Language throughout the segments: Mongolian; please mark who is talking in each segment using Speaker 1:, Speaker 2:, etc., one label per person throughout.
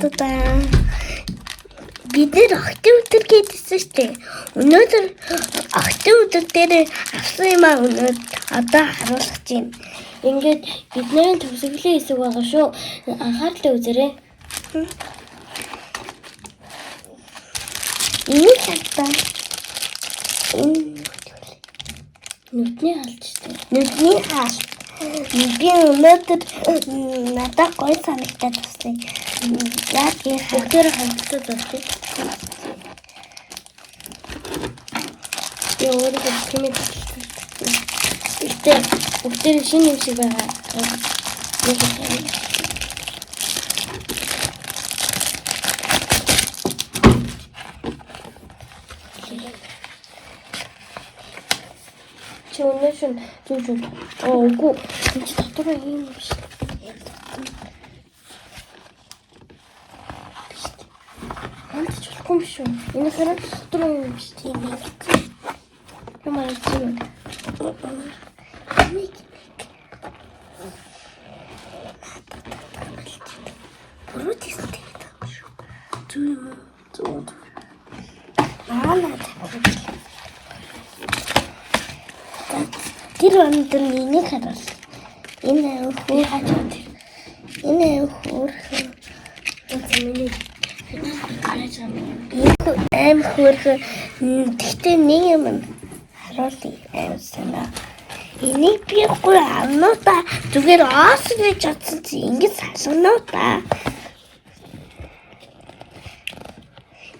Speaker 1: Надаа бид нэр охтын өдөр гэдсэн шүү дээ. Өнөөдөр охтын өдөр дээр авсан юм аа өнөөдөр одоо харуулах чинь. Ингээд бидний төгсгөлийн хэсэг байгаа шүү. Анхаарлаа үзээрэй. Энэ хатаа. Нүдний хаалт шүү дээ. Нүдний хаалт. Би өнөөдөр надад гоё санагдаад байна. Яг энэ бүгдээр хамтдаа байна. Би өөрөө хэмээн бүгдээр шинэ юм шиг байгаа. Чөнөөшн зүг. Ooгүй. Энд дотор юм шиг. Энд ч болохгүй юм шүү. Энэ хэрэг дотор юм шиг тийм ээ. Ямар ч юм. Бүрүүдээс тэгээд шүү. Зүг. Тэр өндөр энийг харал. Энэ хөө хажууд. Энэ хөөрхөн. Эцэмний. Эм хөөрхөн. Тэгтээ нэг юм харуулъя амсана. Энийг би гоо авнаа та. Зүгээр оос гэж чадсан чи ингэж салгана та.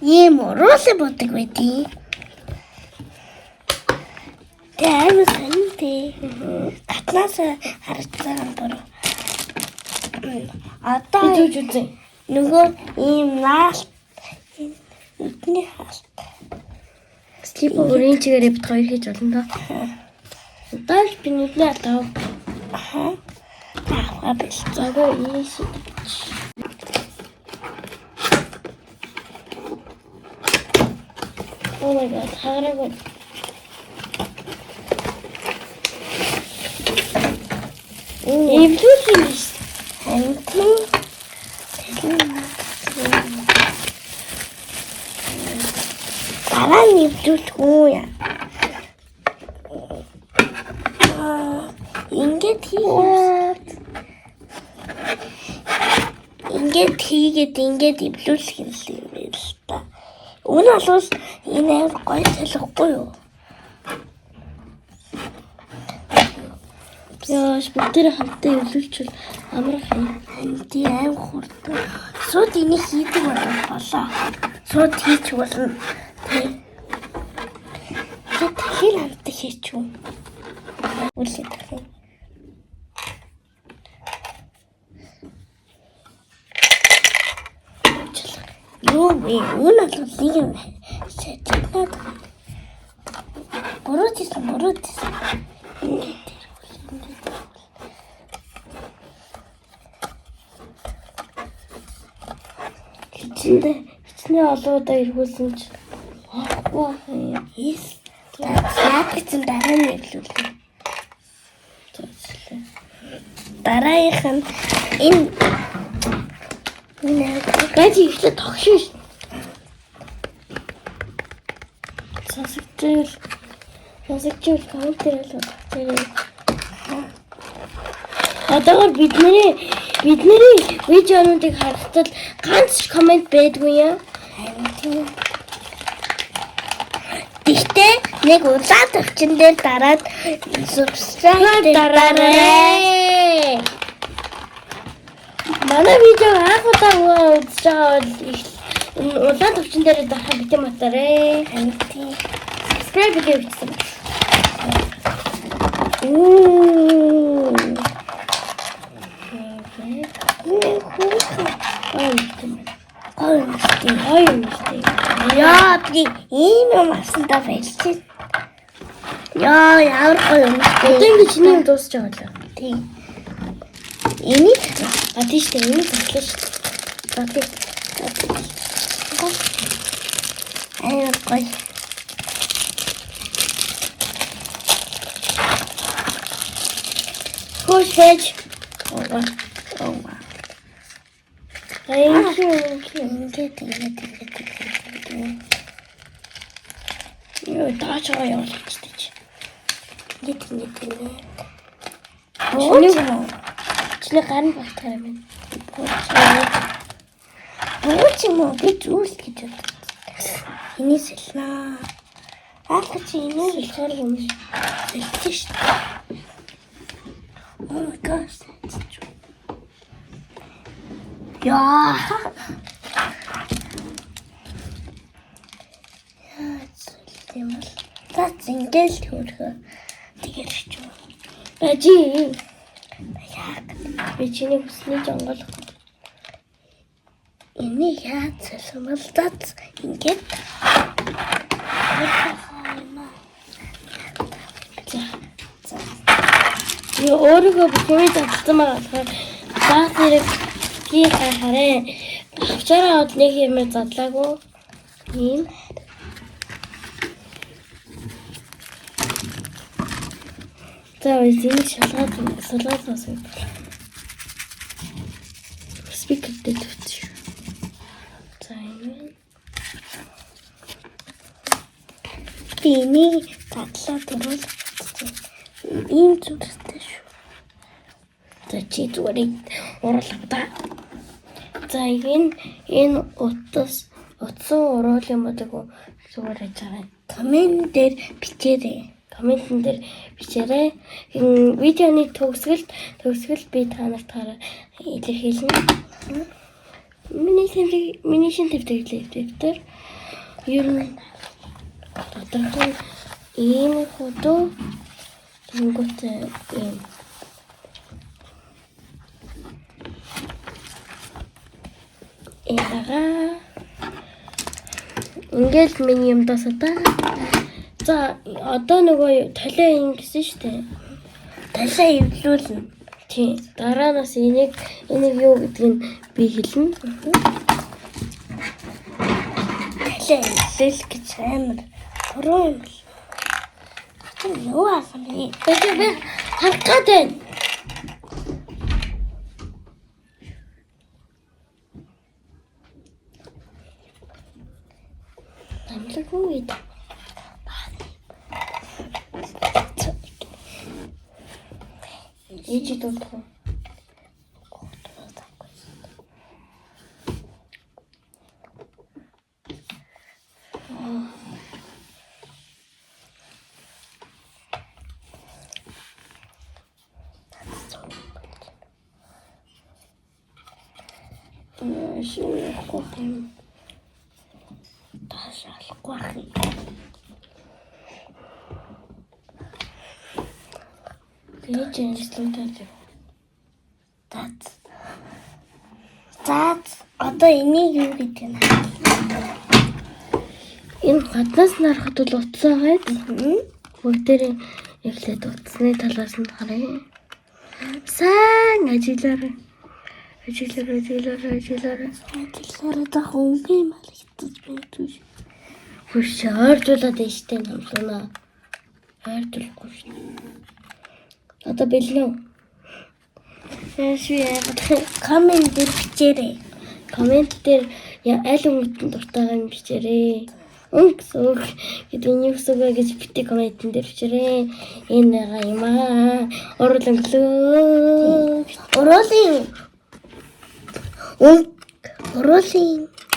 Speaker 1: Ийм уруулаа бодог байдیں۔ Тэм санти. Татнаас харж байгаа дөрөв. Одоо нөгөө ийм наалт нүдний хаалт. Слип оранжгээр бит хоёр хийж болно доо. Одоо би нүдний атав. Аа биш. Загоо ийш. Oh my god, хараагүй. Эвлүүлсэн. Дараа нь эвлүүлэхгүй яа. Ингээд хийгээд ингээд эвлүүлэх юм л та. Үн бол энэ гоё салахгүй юу? Яаш бүгдээ хамтдаа эвлүүлчихвэл амрах юм. Тий аим хурдан. Сууд энийг хийдэг болоо. Сууд хийч болно. Тий. Тэгэхээр хамтдаа хийчихв. Үлээ тахив. Юу вэ? Үн бол нэг юм. Чатнаад. Боротис. Хичнээн олоодаа иргүүлсэн чи. Ахгүй хийс. Яагаад дараа нь эвлүүлээ. Дараах нь энэ гад ихлэ тогшин. Сонсогдвол Сонсогчвол комент дээр л бодчихъя. Одоо бидний видеонуудыг харахад ганц комент байдгүй яа. Тийм. Гэхдээ нэг улаан төвчөн дээр дараад subscribe дараарай. Манай видео анх удаа үзэж байгаа бол улаан төвчөн дээр дарахад битэн матарай. Тийм. Subscribe хийгээ бичсэн. Яа, би ийм юм авсандаа байлгүй. Яа, ямар гоё юм бэ? Одоо ингэ чиний юм дуусч байгаа лээ. Тийм. Энийг тийш дээ, энийг таслаа шүү. За тийм. Гоё. Хөөж байж. Тhank you. Юу тааш байгаа явуулчихдаг чи. Ингээд. Чиний гарын багтаа юм байна. Бууч юм уу би зүрх гэж боддог. Эний сэлнаа. Аалга чи эний сэлхэр юм шиг. Сэлчих шүү. Oh my gosh. Яа. That's ингээл төрхөө. Тэгээд ч юм. Бажи. Яг би чиний хүсний жонгол. Энийг яаж солимолдод ингээд. Юу өөрийгөө бүхний татсан байгаа болохоор заа зэрэг хий хараа. Авчаараа од нэг юм задлаагүй. Ийм. За энийг шалгаад басна. Спикер дээр тавьчих. За энэ. Энийг татлаа дөрвөл ийм зүгтээ шүү. За чи зүгээр уруулах та. За энэ утсан уруул юм уу зүгээр хийж байгаа. Комент дээр бичээрэй. Комментэн дээр бичээрэй. Видеоны төгсгөл би та нарт илэрхийлнэ. Миний шин төвтөр ер нь тодорхой ийм фото тэнгуүтэй ийм яага ингээл миний юм дасаа. За одоо нөгөө талаа юм гэсэн шүү дээ. Талаа эвлүүлнэ. Тийм. Дараанаас энийг юу гэдгийг би хэлнэ. Талаа эвлэл гэж амар буруу юм л. Юу аахны? Би харах гэдэг. Амлаггүй. Ичи тут. За одоо энийг юу гэдэг нь? Энэ гаднаас нарахад бол утсаа байд. Бүгдээрээ эхлээд утасны талаас нь харъя. Сайн ажиллаарай. Ажиллаарай. Дах өнгийн юм алгадаж байдаг. Хүч ойртуулаад дэжтэй намлана. Ойртуулахгүй шүү. Одоо бэлнэ. Комент дээр бичээрэй. Комент дээр аль өнгөнд дуртай юм бичээрэй. гэсэн үг гэдэг нь юу гэсэн үг вэ гэж бити комментэн дээр бичээрэй. Энэ байгаа юм аа. Уруулан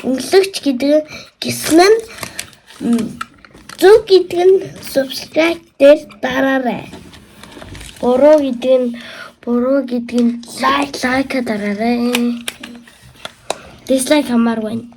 Speaker 1: өнгөлөгч гэдэг гэсэн нь зөв гэдэг нь subscribe дээр дараарай. Буруу гэдэг нь лайк дараарай. Дизлайк хамааргүй.